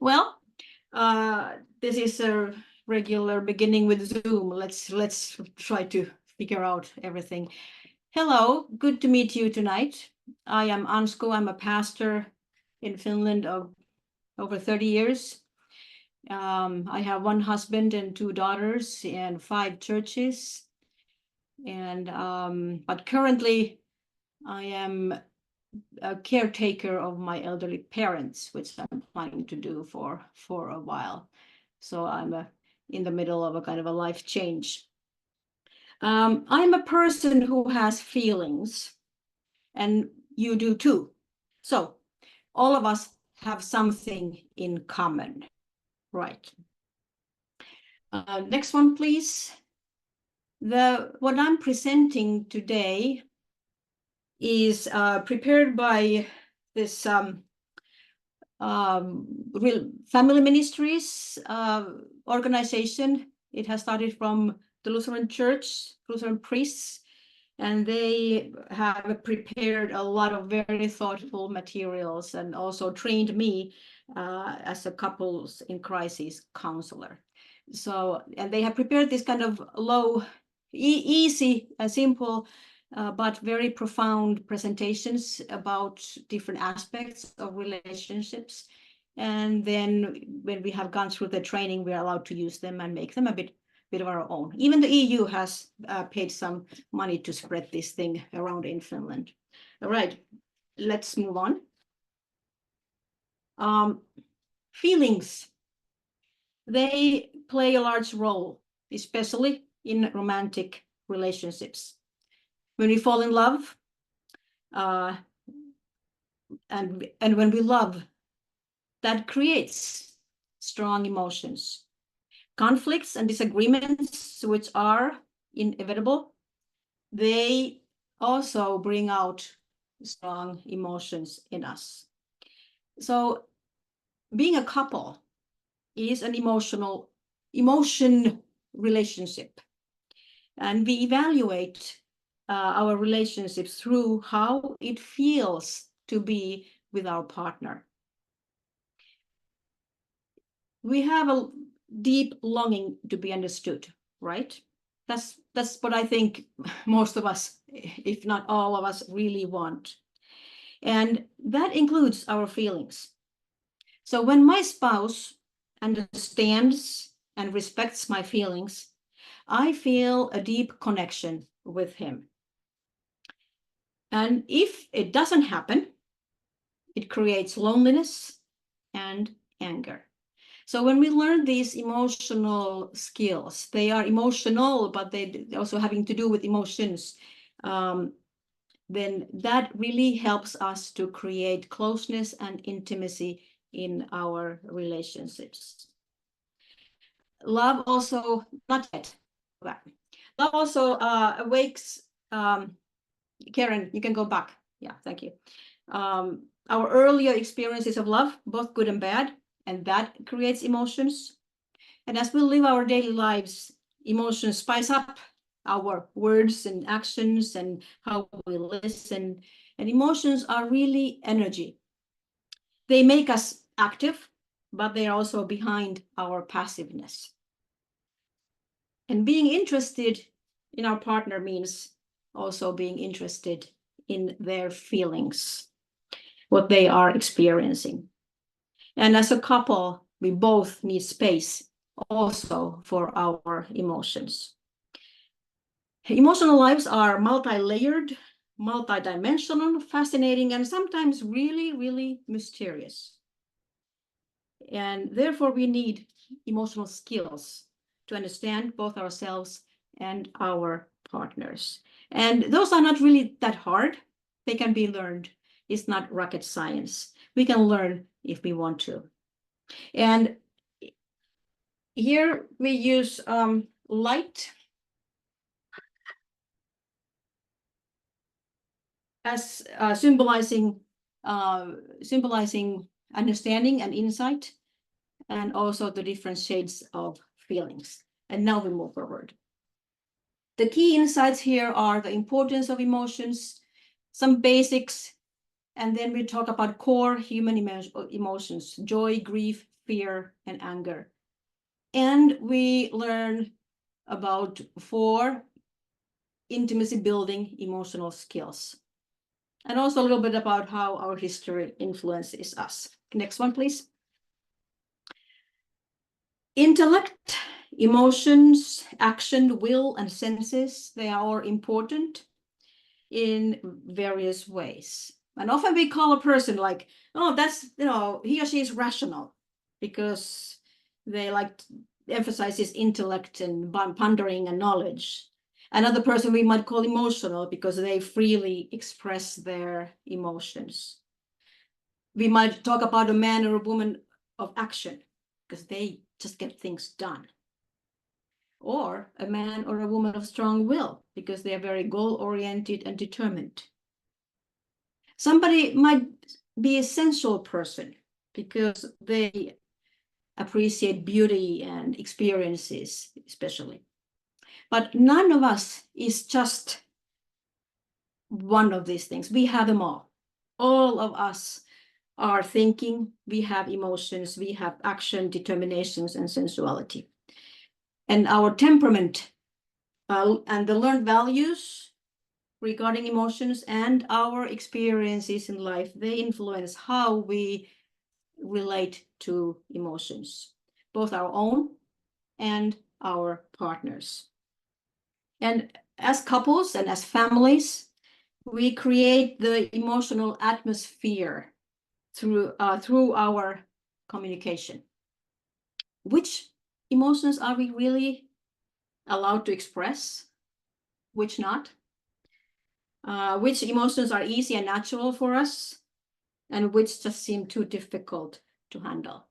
Well, this is a regular beginning with Zoom. Let's try to figure out everything. Hello, good to meet you tonight. I am Ansku. I'm a pastor in Finland of over 30 years. I have one husband and 2 daughters and 5 churches. And but currently I am a caretaker of my elderly parents, which I'm planning to do for a while. So I'm in the middle of a kind of a life change. I'm a person who has feelings, and you do too. So all of us have something in common, right? Next one, please. What I'm presenting today is prepared by this family ministries organization. It has started from the Lutheran Church, Lutheran priests, and they have prepared a lot of very thoughtful materials and also trained me as a couples in crisis counselor. So, and they have prepared this kind of low, easy, simple, but very profound presentations about different aspects of relationships. And then when we have gone through the training, we're allowed to use them and make them a bit of our own. Even the EU has paid some money to spread this thing around in Finland. All right, let's move on. Feelings, they play a large role, especially in romantic relationships. When we fall in love, and when we love, that creates strong emotions. Conflicts and disagreements, which are inevitable, they also bring out strong emotions in us. So being a couple is an emotion relationship. And we evaluate our relationships through how it feels to be with our partner. We have a deep longing to be understood, right? That's what I think most of us, if not all of us, really want. And that includes our feelings. So when my spouse understands and respects my feelings, I feel a deep connection with him. And if it doesn't happen, it creates loneliness and anger. So when we learn these emotional skills, they are emotional, but they also having to do with emotions, then that really helps us to create closeness and intimacy in our relationships. Love also, not yet, love also awakes, Karen, you can go back. Yeah, thank you. Our earlier experiences of love, both good and bad, and that creates emotions. And as we live our daily lives, emotions spice up our words and actions and how we listen. And emotions are really energy. They make us active, but they are also behind our passiveness. And being interested in our partner means also being interested in their feelings, what they are experiencing. And as a couple, we both need space also for our emotions. Emotional lives are multi-layered, multi-dimensional, fascinating, and sometimes really, really mysterious. And therefore, we need emotional skills to understand both ourselves and our partners. And those are not really that hard. They can be learned. It's not rocket science. We can learn if we want to. And here we use light as symbolizing understanding and insight, and also the different shades of feelings. And now we move forward. The key insights here are the importance of emotions, some basics, and then we talk about core human emotions, joy, grief, fear, and anger. And we learn about 4 intimacy building emotional skills. And also a little bit about how our history influences us. Next one, please. Intellect, emotions, action, will, and senses, they are all important in various ways. And often we call a person like, oh, that's, he or she is rational, because they like emphasizes intellect and pondering and knowledge. Another person we might call emotional, because they freely express their emotions. We might talk about a man or a woman of action, because they just get things done. Or a man or a woman of strong will, because they are very goal-oriented and determined. Somebody might be a sensual person, because they appreciate beauty and experiences, especially. But none of us is just one of these things. We have them all. All of us are thinking, we have emotions, we have action, determinations, and sensuality. And our temperament and the learned values regarding emotions and our experiences in life, they influence how we relate to emotions, both our own and our partners. And as couples and as families, we create the emotional atmosphere through our communication. Which emotions are we really allowed to express? Which not? Which emotions are easy and natural for us, and which just seem too difficult to handle?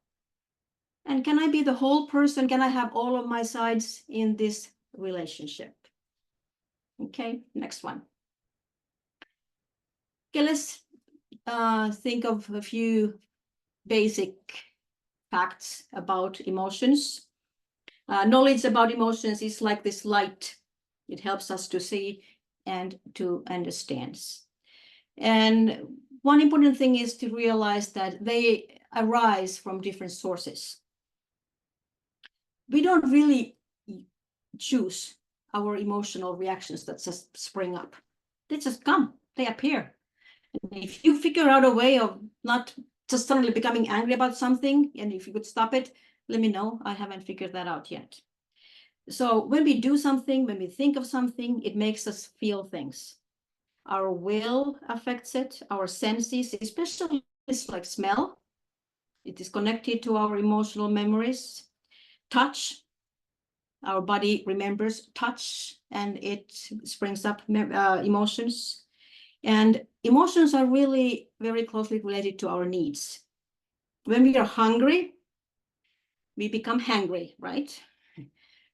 And can I be the whole person? Can I have all of my sides in this relationship? Okay, next one. Okay, let's think of a few basic facts about emotions. Knowledge about emotions is like this light. It helps us to see and to understand. And one important thing is to realize that they arise from different sources. We don't really choose our emotional reactions that just spring up. They just come, they appear. And if you figure out a way of not just suddenly becoming angry about something, and if you could stop it, let me know. I haven't figured that out yet. So when we do something, when we think of something, it makes us feel things. Our will affects it, our senses, especially like smell. It is connected to our emotional memories. Touch, our body remembers touch, and it springs up emotions. And emotions are really very closely related to our needs. When we are hungry, we become hangry, right?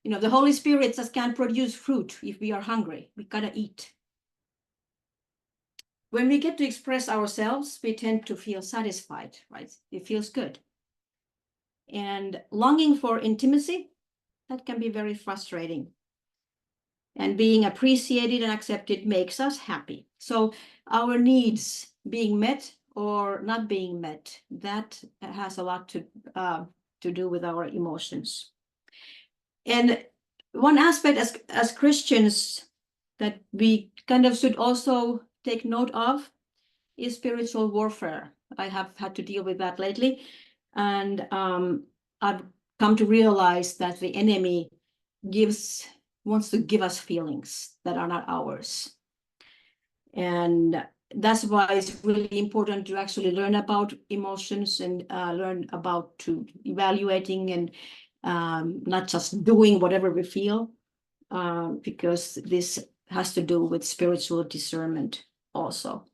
The Holy Spirit just can't produce fruit if we are hungry. We gotta eat. When we get to express ourselves, we tend to feel satisfied, right? It feels good. And longing for intimacy, that can be very frustrating. And being appreciated and accepted makes us happy. So our needs being met or not being met, that has a lot to do with our emotions. And one aspect as Christians that we kind of should also take note of is spiritual warfare. I have had to deal with that lately. And I've come to realize that the enemy wants to give us feelings that are not ours. And that's why it's really important to actually learn about emotions and learn about to evaluating and not just doing whatever we feel, because this has to do with spiritual discernment also.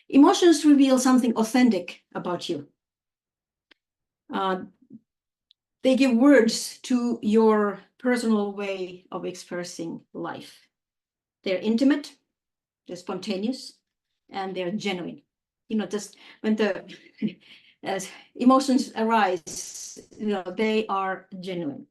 Emotions reveal something authentic about you. They give words to your personal way of expressing life. They're intimate, they're spontaneous, and they're genuine. Just when the emotions arise, they are genuine.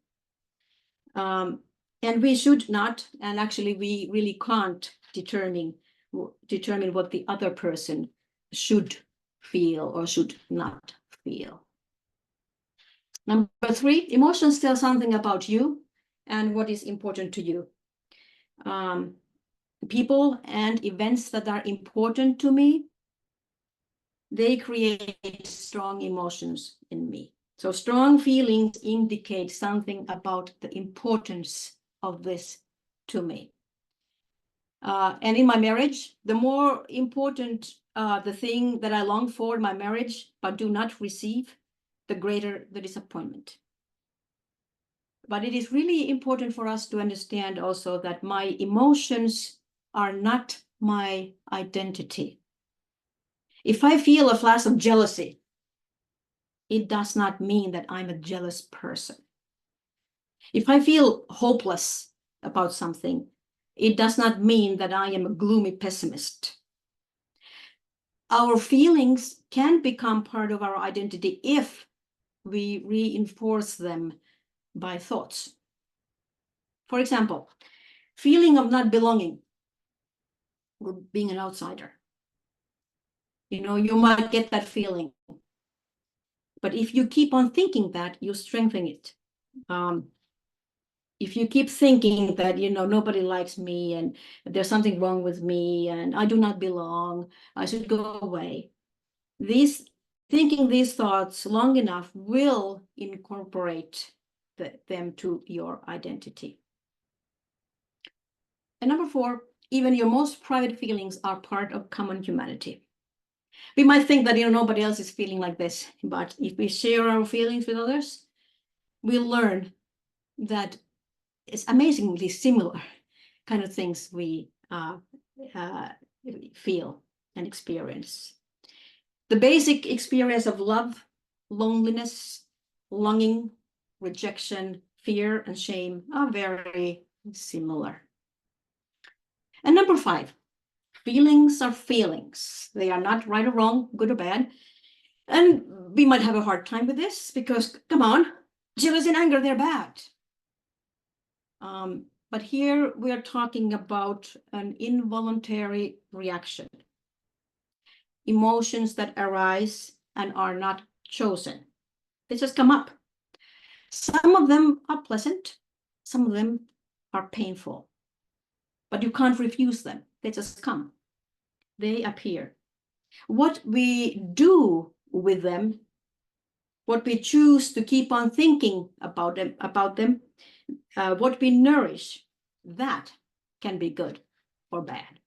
And we should not, and actually we really can't determine what the other person should feel or should not feel. Number 3, emotions tell something about you and what is important to you. People and events that are important to me, they create strong emotions in me. So strong feelings indicate something about the importance of this to me. And in my marriage, the more important the thing that I long for in my marriage but do not receive, the greater the disappointment. But it is really important for us to understand also that my emotions are not my identity. If I feel a flash of jealousy, it does not mean that I'm a jealous person. If I feel hopeless about something, it does not mean that I am a gloomy pessimist. Our feelings can become part of our identity if we reinforce them by thoughts. For example, feeling of not belonging or being an outsider. You know, you might get that feeling. But if you keep on thinking that, you strengthen it. If you keep thinking that, you know, nobody likes me and there's something wrong with me and I do not belong, I should go away. Thinking these thoughts long enough will incorporate them to your identity. And number 4, even your most private feelings are part of common humanity. We might think that, you know, nobody else is feeling like this, but if we share our feelings with others, we learn that it's amazingly similar kind of things we feel and experience. The basic experience of love, loneliness, longing, rejection, fear, and shame are very similar. And number 5, feelings are feelings. They are not right or wrong, good or bad. And we might have a hard time with this because, come on, jealousy and anger, they're bad. But here we are talking about an involuntary reaction. Emotions that arise and are not chosen. They just come up. Some of them are pleasant, some of them are painful, but you can't refuse them. They just come. They appear. What we do with them, what we choose to keep on thinking about them, what we nourish, that can be good or bad.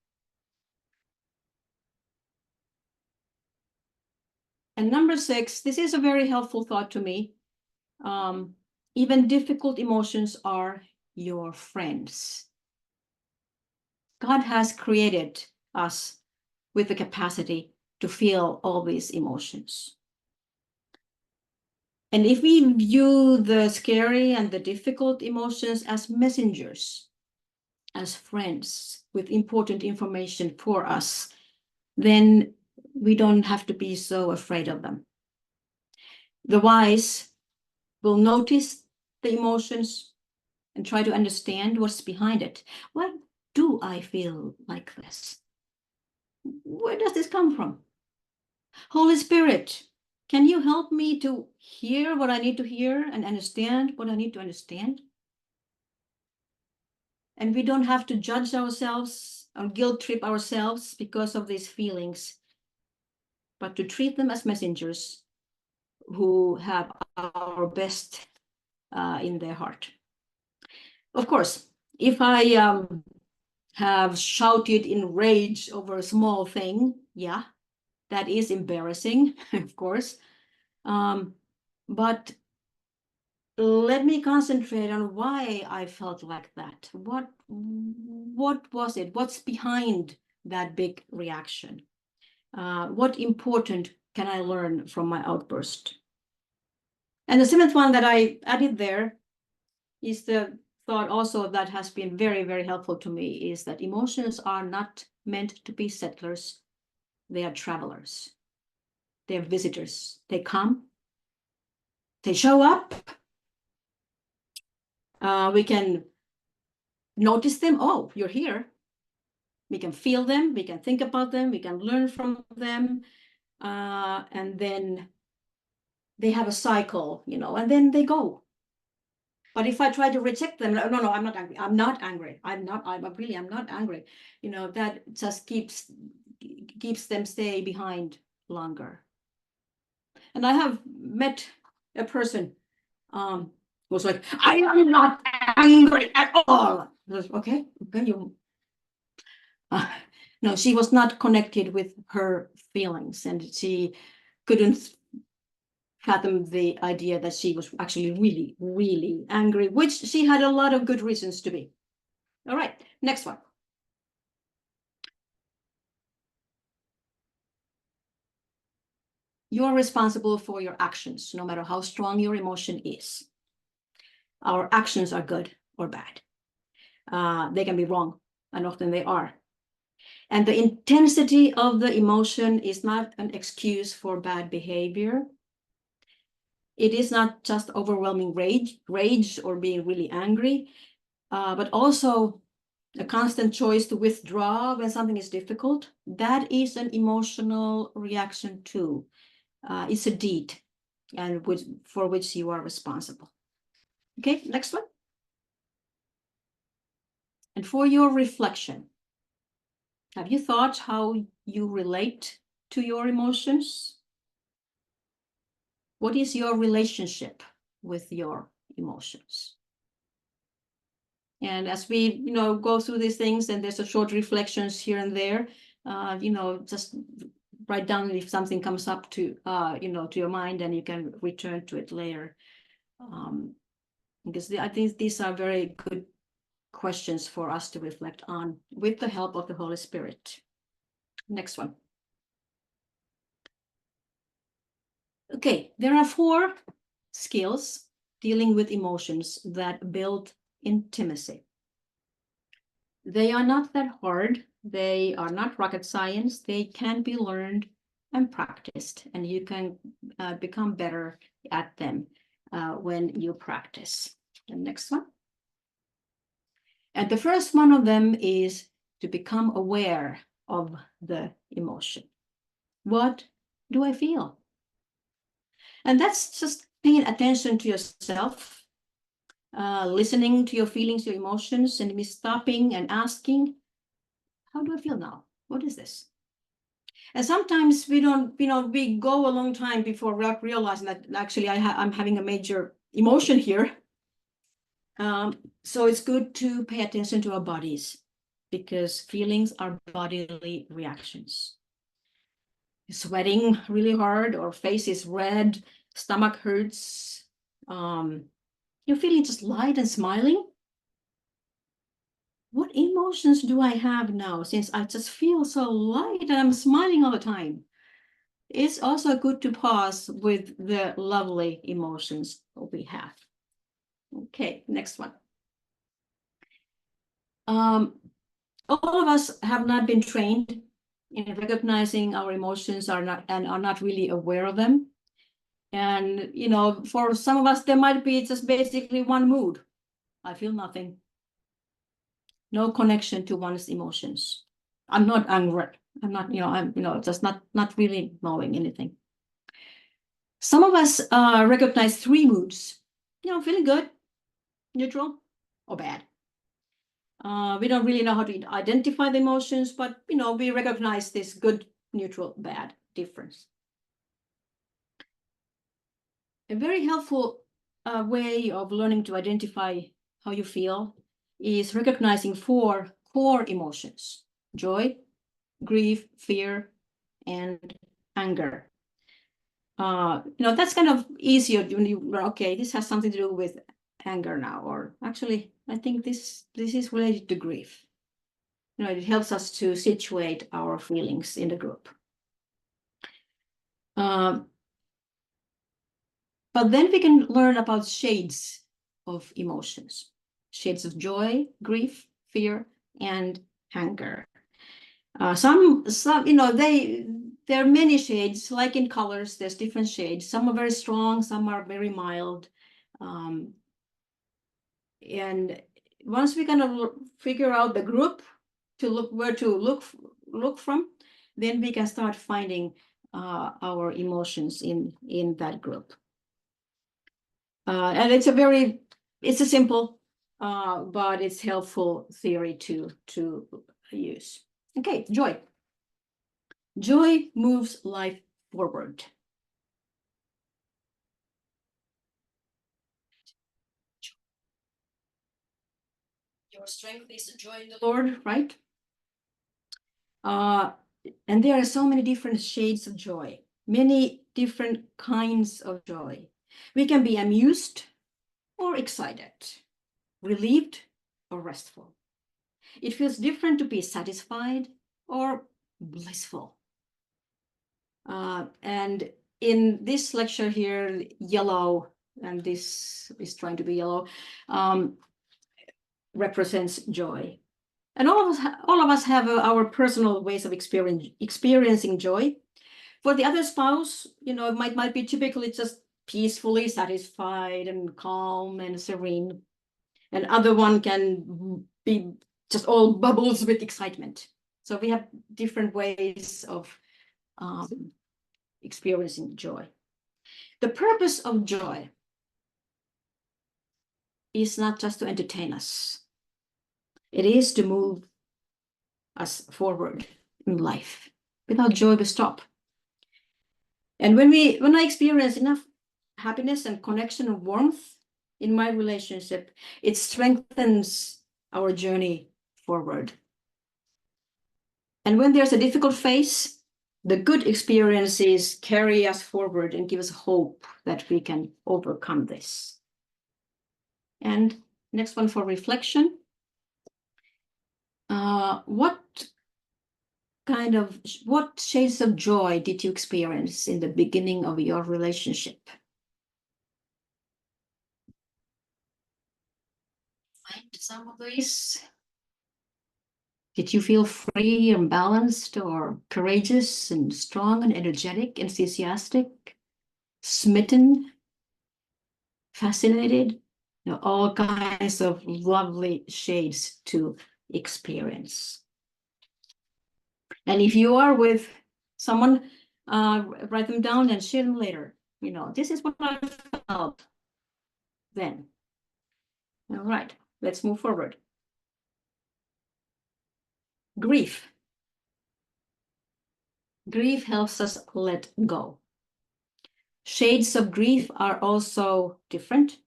And number 6, this is a very helpful thought to me. Even difficult emotions are your friends. God has created us with the capacity to feel all these emotions. And if we view the scary and the difficult emotions as messengers, as friends with important information for us, then we don't have to be so afraid of them. The wise will notice the emotions and try to understand what's behind it. Why do I feel like this? Where does this come from? Holy Spirit, can you help me to hear what I need to hear and understand what I need to understand? And we don't have to judge ourselves or guilt trip ourselves because of these feelings, but to treat them as messengers who have our best in their heart. Of course, if I have shouted in rage over a small thing, yeah, that is embarrassing, of course. But let me concentrate on why I felt like that. What was it? What's behind that big reaction? What important can I learn from my outburst? And the 7th one that I added there is the thought also that has been very, very helpful to me, is that emotions are not meant to be settlers. They are travelers. They're visitors. They come, they show up. We can notice them. Oh, you're here. We can feel them. We can think about them. We can learn from them. And then they have a cycle, you know, and then they go. But if I try to reject them, no, I'm not angry. I'm not angry. I'm not angry. You know, that just keeps them stay behind longer. And I have met a person who was like, I am not angry at all. Okay, you. No, she was not connected with her feelings, and she couldn't fathom the idea that she was actually really, really angry, which she had a lot of good reasons to be. All right, next one. You're responsible for your actions, no matter how strong your emotion is. Our actions are good or bad. They can be wrong, and often they are. And the intensity of the emotion is not an excuse for bad behavior. It is not just overwhelming rage or being really angry, but also a constant choice to withdraw when something is difficult. That is an emotional reaction too. It's a deed, and for which you are responsible. Okay, next one. And for your reflection, have you thought how you relate to your emotions? What is your relationship with your emotions? And as we, go through these things, and there's a short reflections here and there, just write down if something comes up to, to your mind, and you can return to it later. Because I think these are very good questions for us to reflect on with the help of the Holy Spirit. Next one. Okay, there are 4 skills dealing with emotions that build intimacy. They are not that hard. They are not rocket science. They can be learned and practiced, and you can become better at them when you practice. The next one. And the first one of them is to become aware of the emotion. What do I feel? And that's just paying attention to yourself, listening to your feelings, your emotions, and stopping and asking, how do I feel now? What is this? And sometimes we don't, we go a long time before realizing that actually I'm having a major emotion here. So it's good to pay attention to our bodies, because feelings are bodily reactions. Sweating really hard, or face is red, stomach hurts, you're feeling just light and smiling. What emotions do I have now, since I just feel so light and I'm smiling all the time? It's also good to pause with the lovely emotions we have. Okay, next one. All of us have not been trained in recognizing our emotions and are not really aware of them. And, for some of us, there might be just basically one mood. I feel nothing. No connection to one's emotions. I'm not angry. I'm not, I'm, just not really knowing anything. Some of us recognize 3 moods, feeling good, neutral, or bad. We don't really know how to identify the emotions, but, we recognize this good, neutral, bad difference. A very helpful way of learning to identify how you feel is recognizing 4 core emotions: joy, grief, fear, and anger. That's kind of easier when you, okay, this has something to do with anger now, or actually, I think this is related to grief. It helps us to situate our feelings in the group. But then we can learn about shades of emotions, shades of joy, grief, fear, and anger. Some, there are many shades, like in colors, there's different shades. Some are very strong, some are very mild. And once we kind of figure out the group to look where to look from, then we can start finding our emotions in that group. And it's a simple, but it's helpful theory to use. Okay, joy. Joy moves life forward. Your strength is joy in the Lord, right? And there are so many different shades of joy, many different kinds of joy. We can be amused or excited, relieved or restful. It feels different to be satisfied or blissful. And in this lecture here, yellow, and this is trying to be yellow, represents joy. And all of us have our personal ways of experiencing joy. For the other spouse, it might be typically just peacefully satisfied and calm and serene. And other one can be just all bubbles with excitement. So we have different ways of experiencing joy. The purpose of joy is not just to entertain us. It is to move us forward in life. Without joy, we stop. And when I experience enough happiness and connection and warmth in my relationship, it strengthens our journey forward. And when there's a difficult phase, the good experiences carry us forward and give us hope that we can overcome this. And next one for reflection. What shades of joy did you experience in the beginning of your relationship? Find some of these. Did you feel free and balanced, or courageous and strong and energetic, enthusiastic, smitten, fascinated? All kinds of lovely shades to experience. And if you are with someone, write them down and share them later. This is what I felt then. All right, let's move forward. Grief. Grief helps us let go. Shades of grief are also different.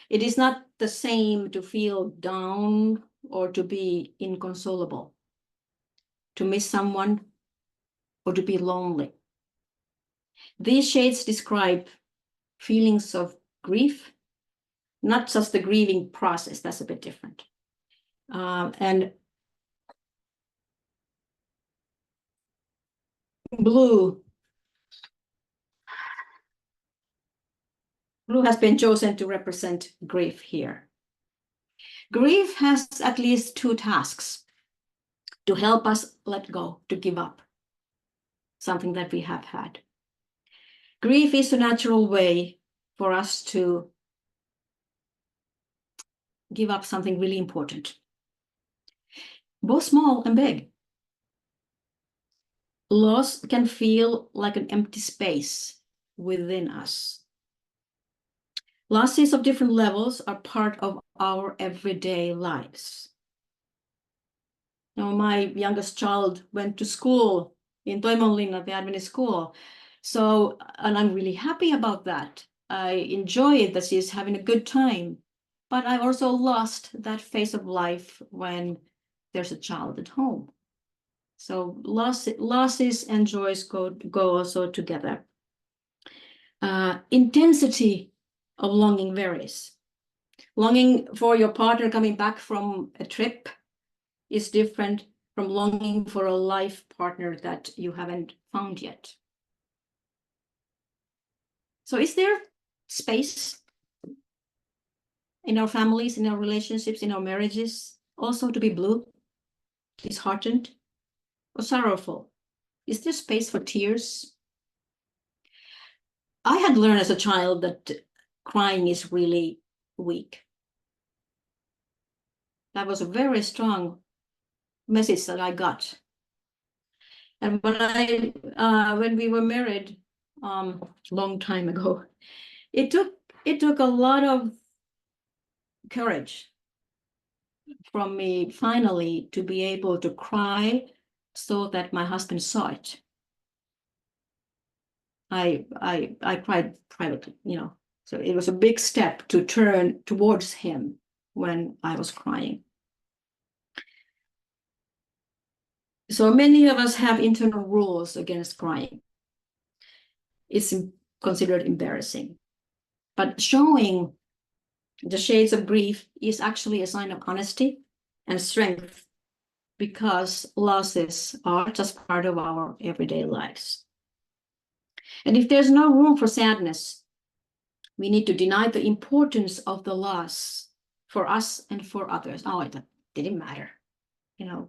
It is not the same to feel down or to be inconsolable, to miss someone, or to be lonely. These shades describe feelings of grief, not just the grieving process. That's a bit different. And blue has been chosen to represent grief here. Grief has at least two tasks: to help us let go, to give up something that we have had. Grief is a natural way for us to give up something really important, both small and big. Loss can feel like an empty space within us. Losses of different levels are part of our everyday lives. Now, my youngest child went to school in Toimonlinna, the Adventist school. So, and I'm really happy about that. I enjoy it that she's having a good time. But I also lost that phase of life when there's a child at home. So losses and joys go also together. Intensity of longing varies. Longing for your partner coming back from a trip is different from longing for a life partner that you haven't found yet. So is there space in our families, in our relationships, in our marriages, also to be blue, disheartened, or sorrowful? Is there space for tears? I had learned as a child that crying is really weak. That was a very strong message that I got. And when we were married, long time ago, it took It took a lot of courage from me finally to be able to cry so that my husband saw it. I cried privately, so it was a big step to turn towards him when I was crying. So many of us have internal rules against crying. It's considered embarrassing, but showing the shades of grief is actually a sign of honesty and strength, because losses are just part of our everyday lives. And if there's no room for sadness, we need to deny the importance of the loss for us and for others. Oh, it didn't matter.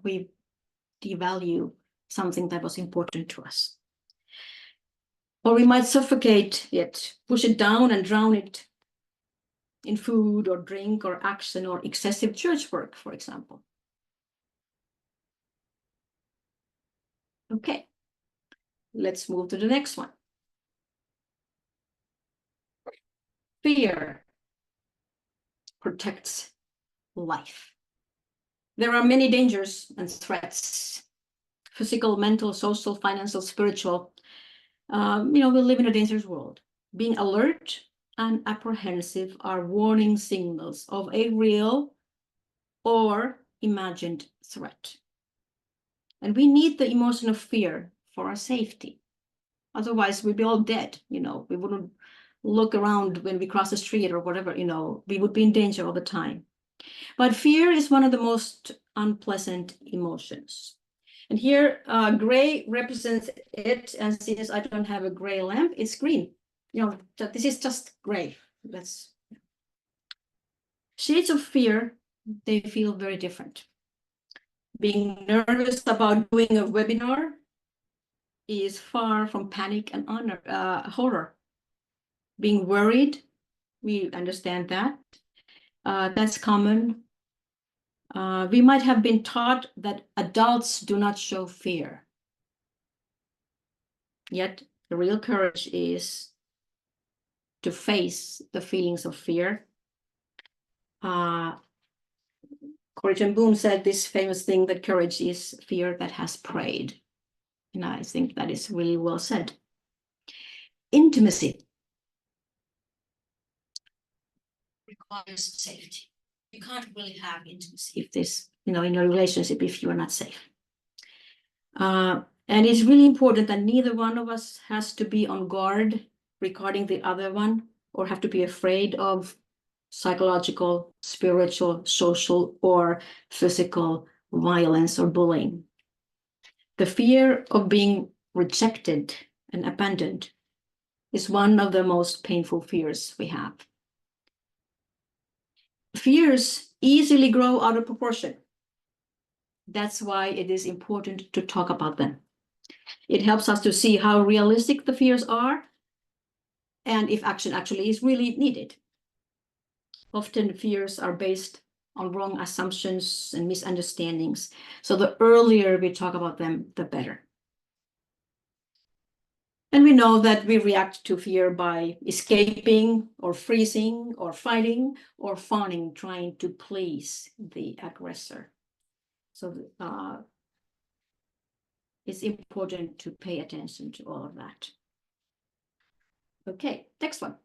We devalue something that was important to us. Or we might suffocate it, push it down and drown it in food or drink or action or excessive church work, for example. Okay, let's move to the next one. Fear protects life. There are many dangers and threats, physical, mental, social, financial, spiritual. We live in a dangerous world. Being alert and apprehensive are warning signals of a real or imagined threat. And we need the emotion of fear for our safety. Otherwise, we'd be all dead. We wouldn't look around when we cross the street or whatever. We would be in danger all the time. But fear is one of the most unpleasant emotions. And here, gray represents it. And since I don't have a gray lamp, it's green. This is just gray. Shades of fear, they feel very different. Being nervous about doing a webinar is far from panic and horror. Being worried, we understand that. That's common. We might have been taught that adults do not show fear. Yet the real courage is to face the feelings of fear. Corrie ten Boom said this famous thing that courage is fear that has prayed. And I think that is really well said. Intimacy requires safety. You can't really have intimacy if this, in a relationship, if you are not safe. And it's really important that neither one of us has to be on guard regarding the other one or have to be afraid of psychological, spiritual, social, or physical violence or bullying. The fear of being rejected and abandoned is one of the most painful fears we have. Fears easily grow out of proportion. That's why it is important to talk about them. It helps us to see how realistic the fears are and if action actually is really needed. Often fears are based on wrong assumptions and misunderstandings. So the earlier we talk about them, the better. And we know that we react to fear by escaping or freezing or fighting or fawning, trying to please the aggressor. So it's important to pay attention to all of that. Okay, next one.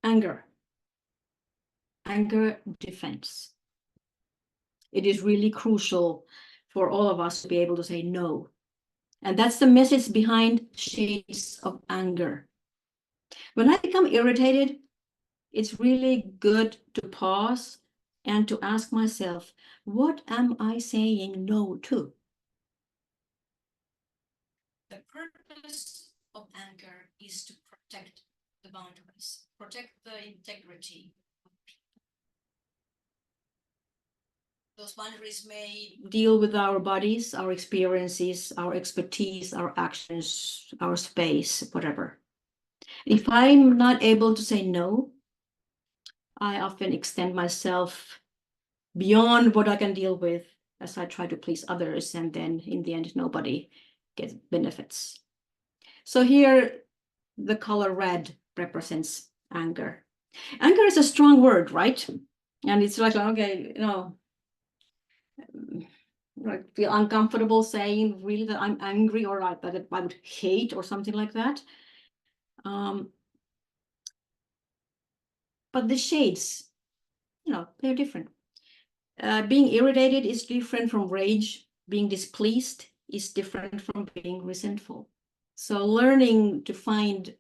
Anger. Anger defense. It is really crucial for all of us to be able to say no. And that's the message behind shades of anger. When I become irritated, it's really good to pause and to ask myself, what am I saying no to? The purpose of anger is to protect the boundaries, protect the integrity of people. Those boundaries may deal with our bodies, our experiences, our expertise, our actions, our space, whatever. If I'm not able to say no, I often extend myself beyond what I can deal with as I try to please others, and then in the end, nobody gets benefits. So here, the color red represents anger. Anger is a strong word, right? And it's like, okay, I feel uncomfortable saying really that I'm angry, or that I would hate or something like that. But the shades, they're different. Being irritated is different from rage. Being displeased is different from being resentful. So learning to find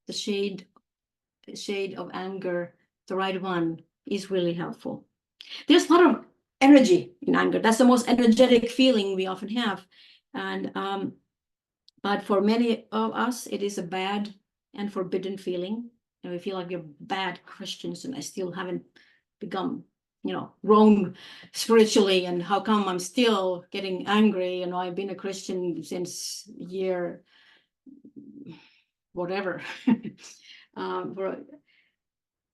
the shade of anger, the right one, is really helpful. There's a lot of energy in anger. That's the most energetic feeling we often have. And but for many of us, it is a bad and forbidden feeling. And we feel like we're bad Christians, and I still haven't become, grown spiritually. And how come I'm still getting angry? I've been a Christian since year whatever.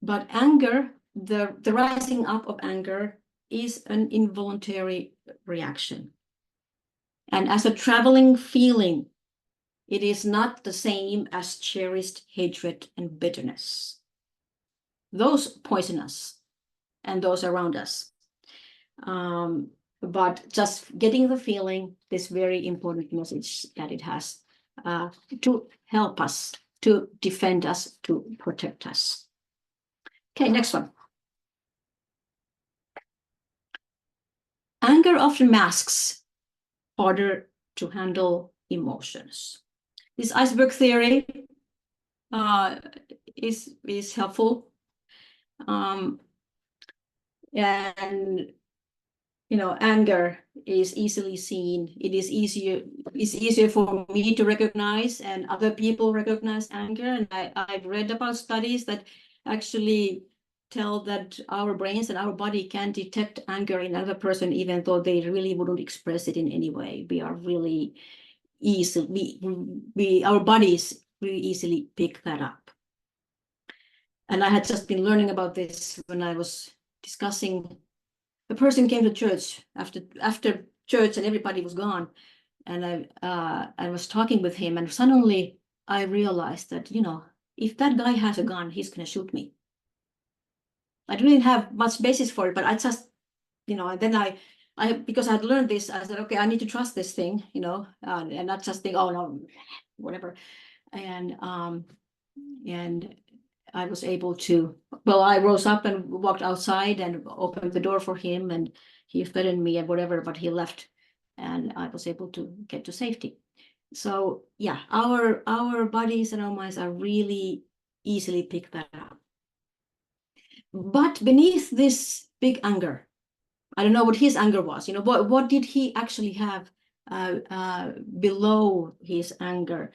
But anger, the rising up of anger, is an involuntary reaction. And as a traveling feeling, it is not the same as cherished hatred and bitterness. Those poison us and those around us. But just getting the feeling, this very important message that it has to help us, to defend us, to protect us. Okay, next one. Anger often masks harder to handle emotions. This iceberg theory is helpful. And anger is easily seen. It's easier for me to recognize, and other people recognize anger. And I've read about studies that actually tell that our brains and our body can detect anger in another person, even though they really wouldn't express it in any way. We are really our bodies really easily pick that up. And I had just been learning about this when I was discussing. A person came to church after church, and everybody was gone, and I was talking with him, and suddenly I realized that if that guy has a gun, he's gonna shoot me. I didn't have much basis for it, but I just and then I because I had learned this, I said, okay, I need to trust this thing, and not just think, oh no, whatever. And I was able to, I rose up and walked outside and opened the door for him, and he threatened me and whatever, but he left, and I was able to get to safety. So yeah, our bodies and our minds are really easily pick that up. But beneath this big anger, I don't know what his anger was. What did he actually have below his anger?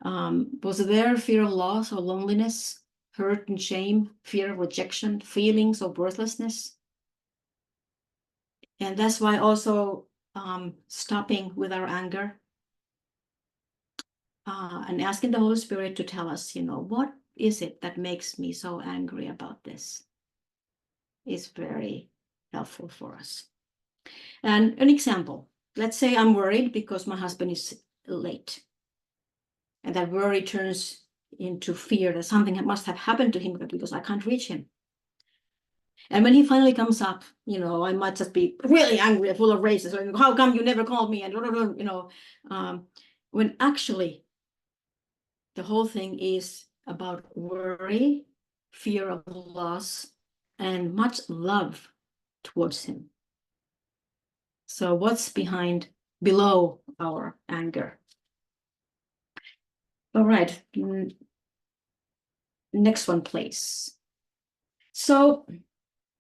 Was there fear of loss or loneliness, hurt and shame, fear of rejection, feelings of worthlessness? And that's why also stopping with our anger and asking the Holy Spirit to tell us, what is it that makes me so angry about this, is very helpful for us. And an example, let's say I'm worried because my husband is late. And that worry turns into fear that something must have happened to him because I can't reach him. And when he finally comes up, I might just be really angry, full of rage. So, how come you never called me? And when actually the whole thing is about worry, fear of loss, and much love towards him. So what's below our anger? All right, next one, please. So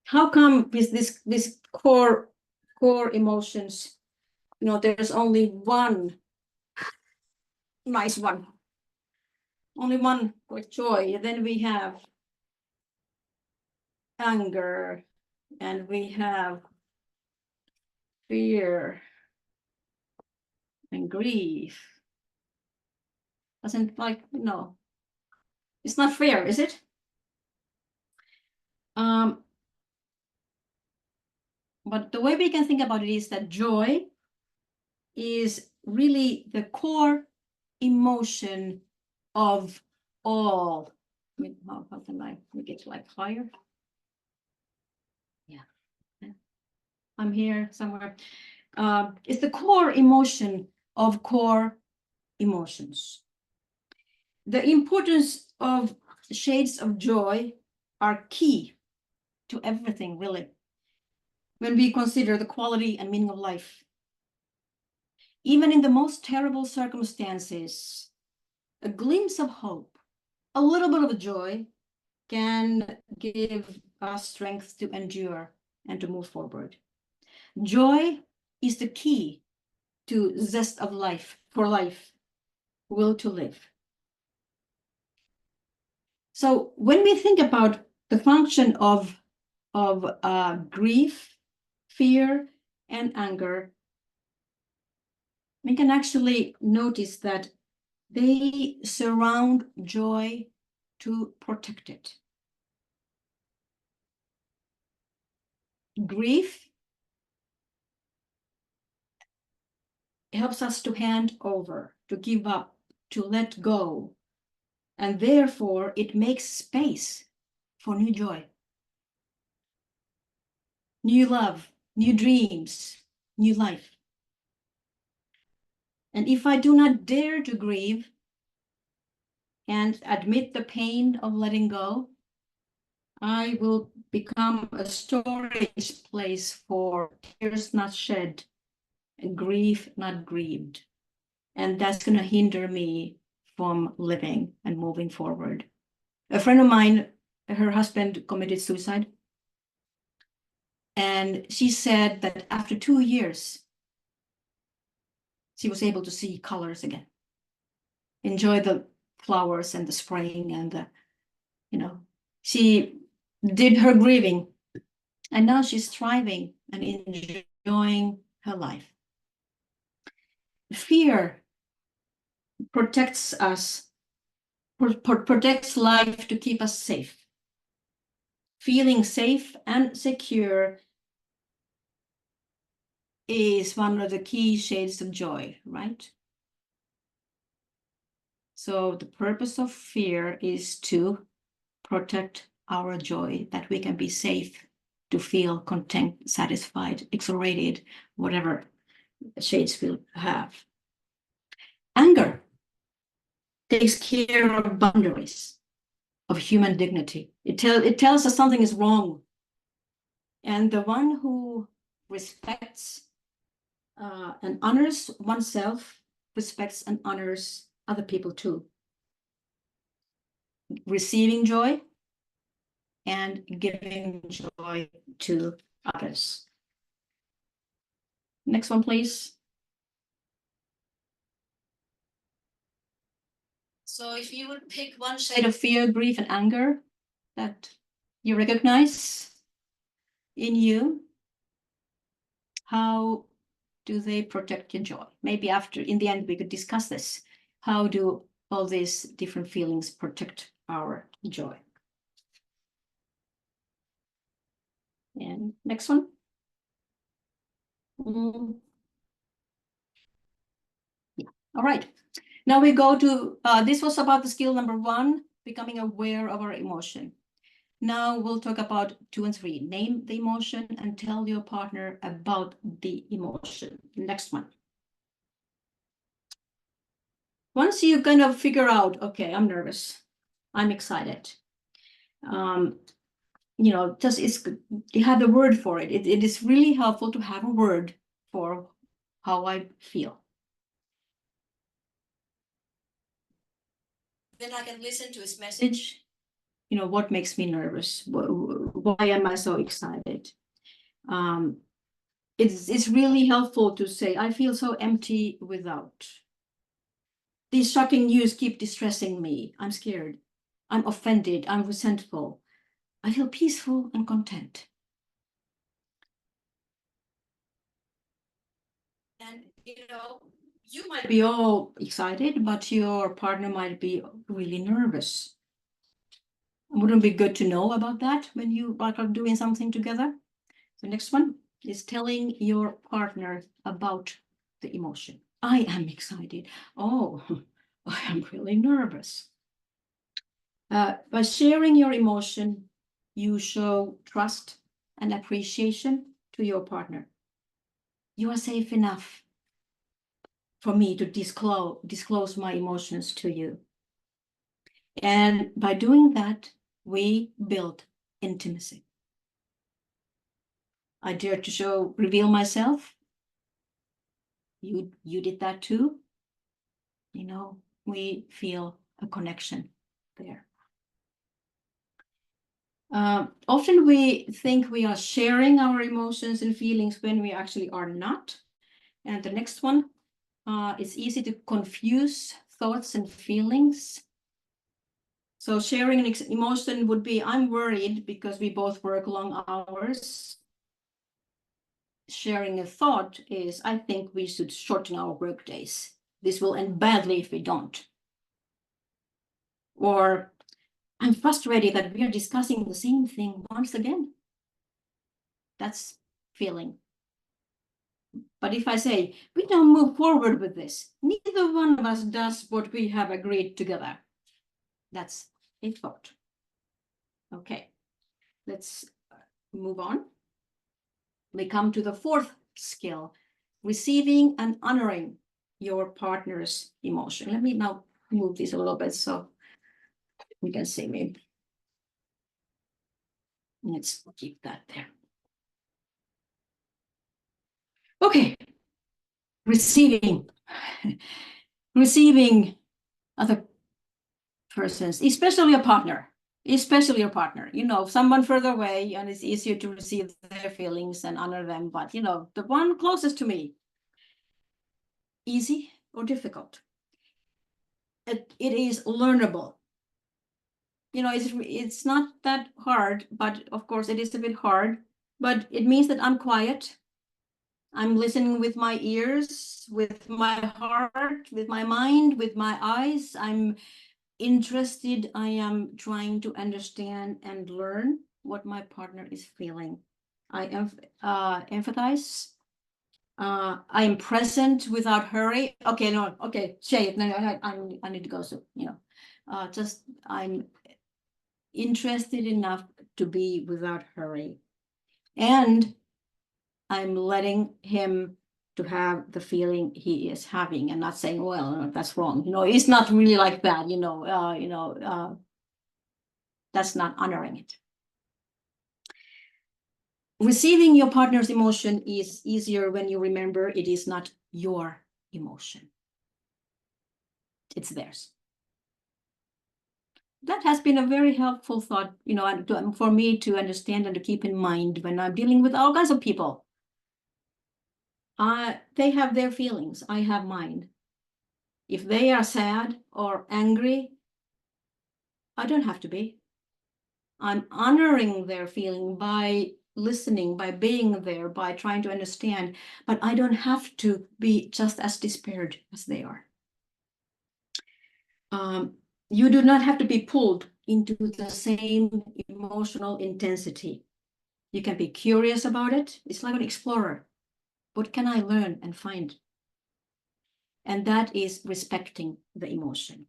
how come with this core emotions, there's only one nice one, only one with joy, and then we have anger, and we have fear and grief. Doesn't it's not fair, is it? But the way we can think about it is that joy is really the core emotion of all. How can I make it like higher? Yeah, I'm here somewhere. It's the core emotion of core emotions. The importance of shades of joy are key to everything, really, when we consider the quality and meaning of life. Even in the most terrible circumstances, a glimpse of hope, a little bit of joy can give us strength to endure and to move forward. Joy is the key to zest of life, for life, will to live. So when we think about the function of grief, fear, and anger, we can actually notice that they surround joy to protect it. Grief helps us to hand over, to give up, to let go, and therefore it makes space for new joy, new love, new dreams, new life. And if I do not dare to grieve and admit the pain of letting go, I will become a storage place for tears not shed and grief not grieved. And that's going to hinder me from living and moving forward. A friend of mine, her husband committed suicide. And she said that after 2 years, she was able to see colors again, enjoy the flowers and the spring and the, she did her grieving, and now she's thriving and enjoying her life. Fear protects us, protects life to keep us safe. Feeling safe and secure is one of the key shades of joy, right? So the purpose of fear is to protect our joy, that we can be safe, to feel content, satisfied, exhilarated, whatever shades we'll have. Anger takes care of boundaries of human dignity. It tells us something is wrong. And the one who respects and honors oneself respects and honors other people too. Receiving joy and giving joy to others. Next one, please. So if you would pick one shade of fear, grief, and anger that you recognize in you, how do they protect your joy? Maybe after, in the end, we could discuss this. How do all these different feelings protect our joy? And next one. Yeah. All right. Now we go to, this was about the skill number 1, becoming aware of our emotion. Now we'll talk about 2 and 3. Name the emotion and tell your partner about the emotion. Next one. Once you kind of figure out, okay, I'm nervous, I'm excited. Just you have the word for it. It is really helpful to have a word for how I feel. Then I can listen to his message. What makes me nervous? Why am I so excited? It's really helpful to say, I feel so empty without. These shocking news keep distressing me. I'm scared. I'm offended. I'm resentful. I feel peaceful and content. And, you might be all excited, but your partner might be really nervous. Wouldn't it be good to know about that when you are doing something together? The next one. is telling your partner about the emotion. I am excited. Oh, I am really nervous. By sharing your emotion, you show trust and appreciation to your partner. You are safe enough for me to disclose my emotions to you. And by doing that, we build intimacy. I dare to reveal myself. You did that too. You know, we feel a connection there. Often we think we are sharing our emotions and feelings when we actually are not. And the next one, it's easy to confuse thoughts and feelings. So sharing an emotion would be, I'm worried because we both work long hours. Sharing a thought is, I think we should shorten our work days. This will end badly if we don't. Or I'm frustrated that we are discussing the same thing once again. That's feeling. But if I say, we don't move forward with this, neither one of us does what we have agreed together. That's a thought. Okay, let's move on. We come to the fourth skill, receiving and honoring your partner's emotion. Let me now move this a little bit so we can see me. Let's keep that there. Okay, receiving other persons, especially a partner, you know, someone further away, and it's easier to receive their feelings and honor them. But, you know, the one closest to me, easy or difficult? It is learnable. You know, it's not that hard, but of course it is a bit hard, but it means that I'm quiet. I'm listening with my ears, with my heart, with my mind, with my eyes. I'm interested. I am trying to understand and learn what my partner is feeling. I empathize. I am present without hurry. Okay, no, okay, say it. No, I need to go. So, you know, just I'm interested enough to be without hurry. And I'm letting him to have the feeling he is having and not saying, well, no, that's wrong. You know, it's not really like that, that's not honoring it. Receiving your partner's emotion is easier when you remember it is not your emotion. It's theirs. That has been a very helpful thought, you know, for me to understand and to keep in mind when I'm dealing with all kinds of people. They have their feelings, I have mine. If they are sad or angry, I don't have to be. I'm honoring their feeling by listening, by being there, by trying to understand, but I don't have to be just as despaired as they are. You do not have to be pulled into the same emotional intensity. You can be curious about it. It's like an explorer. What can I learn and find? And that is respecting the emotion.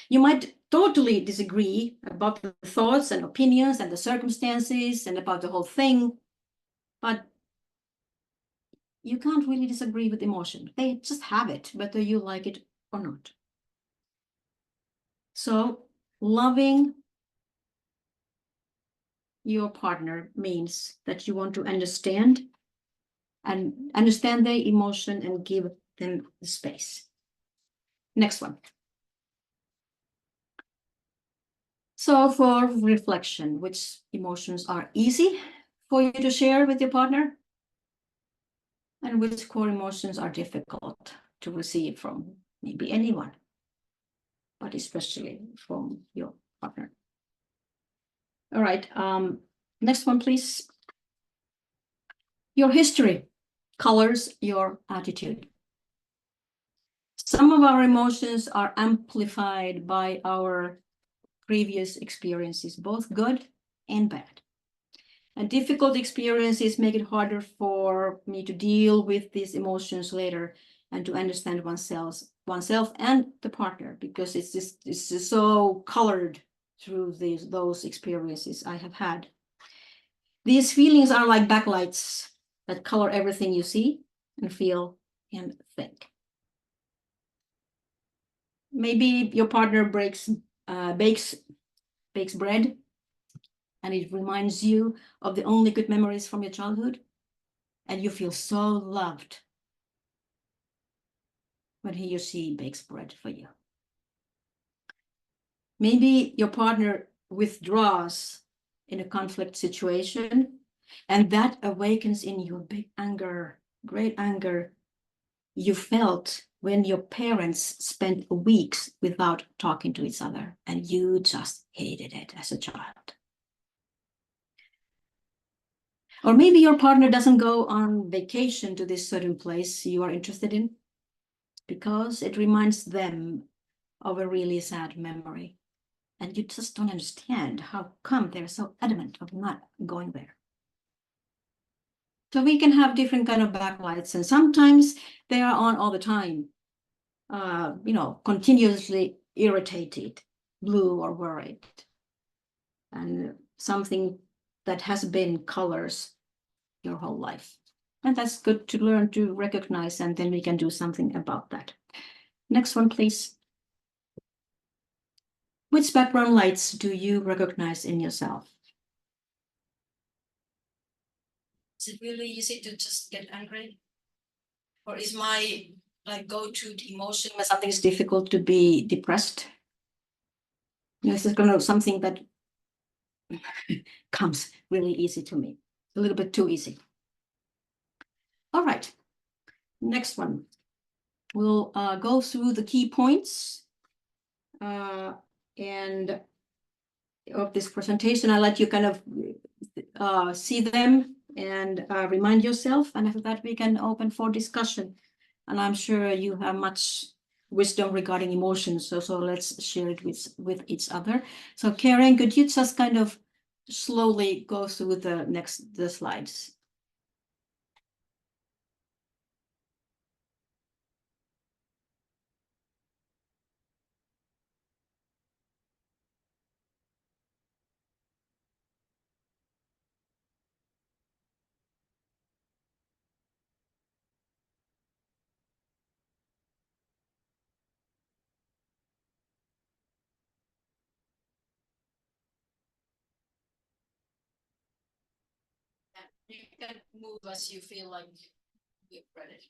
You might totally disagree about the thoughts and opinions and the circumstances and about the whole thing, but you can't really disagree with emotion. They just have it, whether you like it or not. So loving your partner means that you want to understand their emotion and give them the space. Next one. So for reflection, which emotions are easy for you to share with your partner? And which core emotions are difficult to receive from maybe anyone, but especially from your partner? All right, next one, please. Your history colors your attitude. Some of our emotions are amplified by our previous experiences, both good and bad. And difficult experiences make it harder for me to deal with these emotions later and to understand oneself and the partner, because it's just so colored through those experiences I have had. These feelings are like backlights that color everything you see and feel and think. Maybe your partner bakes bread, and it reminds you of the only good memories from your childhood, and you feel so loved when he or she bakes bread for you. Maybe your partner withdraws in a conflict situation, and that awakens in you a big anger, great anger you felt when your parents spent weeks without talking to each other, and you just hated it as a child. Or maybe your partner doesn't go on vacation to this certain place you are interested in because it reminds them of a really sad memory. And you just don't understand how come they're so adamant of not going there. So we can have different kind of backlights, and sometimes they are on all the time, continuously irritated, blue or worried. And something that has been colors your whole life. And that's good to learn to recognize, and then we can do something about that. Next one, please. Which background lights do you recognize in yourself? Is it really easy to just get angry? Or is my go-to emotion when something is difficult to be depressed? This is something that comes really easy to me. A little bit too easy. All right. Next one. We'll go through the key points and of this presentation. I'll let you kind of see them and remind yourself. And after that, we can open for discussion. And I'm sure you have much wisdom regarding emotions. So let's share it with each other. So Karen, could you just kind of slowly go through the slides? You can move as you feel like you've read it.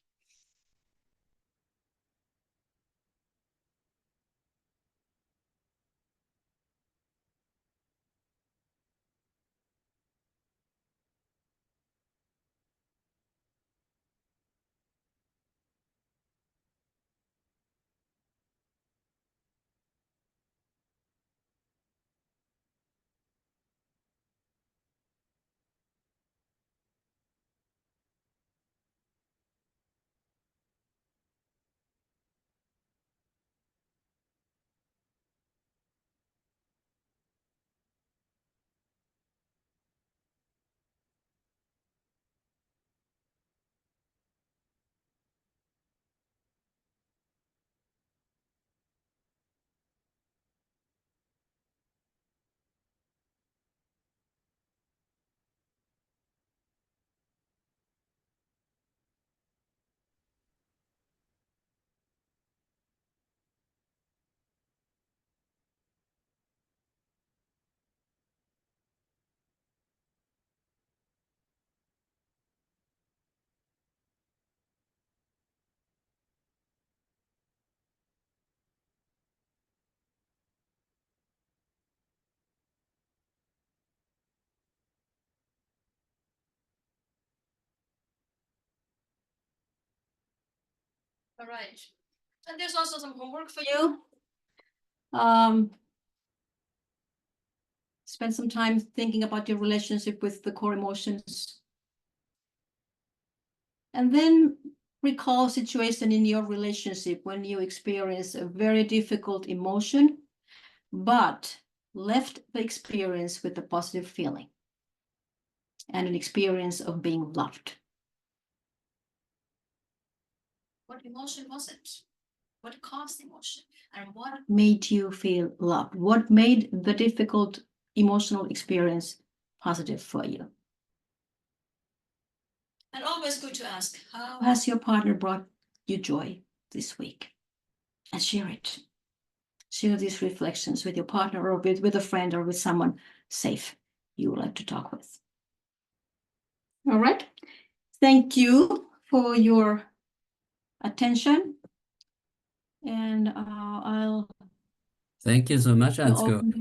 All right. And there's also some homework for you. Spend some time thinking about your relationship with the core emotions. And then recall a situation in your relationship when you experience a very difficult emotion, but left the experience with a positive feeling. and an experience of being loved. What emotion was it? What caused emotion? And what made you feel loved? What made the difficult emotional experience positive for you? And always good to ask, how has your partner brought you joy this week? And share it. Share these reflections with your partner or with a friend or with someone safe you would like to talk with. All right. Thank you for your attention. And I'll Thank you so much, Ansku. open